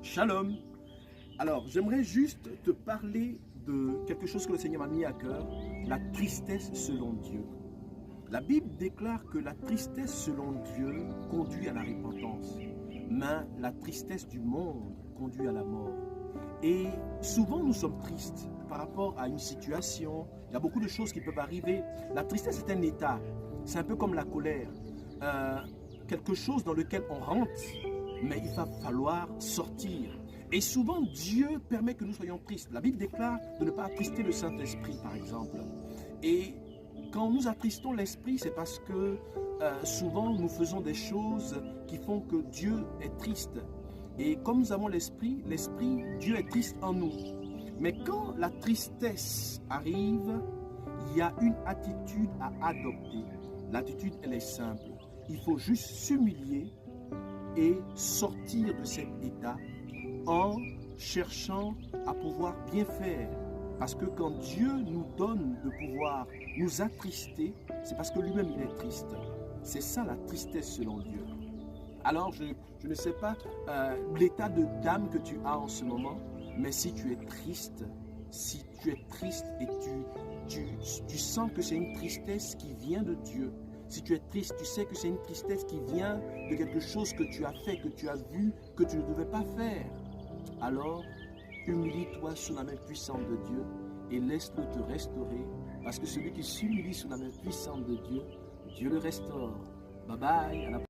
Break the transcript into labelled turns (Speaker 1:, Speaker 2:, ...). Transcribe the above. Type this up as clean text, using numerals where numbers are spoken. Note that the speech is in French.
Speaker 1: Shalom. Alors, j'aimerais juste te parler de quelque chose que le Seigneur m'a mis à cœur, la tristesse selon Dieu. La Bible déclare que la tristesse selon Dieu conduit à la repentance, mais la tristesse du monde conduit à la mort. Et souvent, nous sommes tristes par rapport à une situation. Il y a beaucoup de choses qui peuvent arriver. La tristesse est un état. C'est un peu comme la colère. Quelque chose dans lequel on rentre, mais il va falloir sortir. Et souvent, Dieu permet que nous soyons tristes. La Bible déclare de ne pas attrister le Saint-Esprit, par exemple. Et quand nous attristons l'Esprit, c'est parce que souvent, nous faisons des choses qui font que Dieu est triste. Et comme nous avons l'Esprit, Dieu est triste en nous. Mais quand la tristesse arrive, il y a une attitude à adopter. L'attitude, elle est simple. Il faut juste s'humilier et sortir de cet état en cherchant à pouvoir bien faire. Parce que quand Dieu nous donne de pouvoir nous attrister, c'est parce que lui-même il est triste. C'est ça la tristesse selon Dieu. Alors je ne sais pas l'état d'âme que tu as en ce moment, mais si tu es triste, et tu sens que c'est une tristesse qui vient de Dieu, si tu es triste, tu sais que c'est une tristesse qui vient de quelque chose que tu as fait, que tu as vu, que tu ne devais pas faire. Alors, humilie-toi sous la main puissante de Dieu et laisse-le te restaurer. Parce que celui qui s'humilie sous la main puissante de Dieu, Dieu le restaure. Bye bye. À la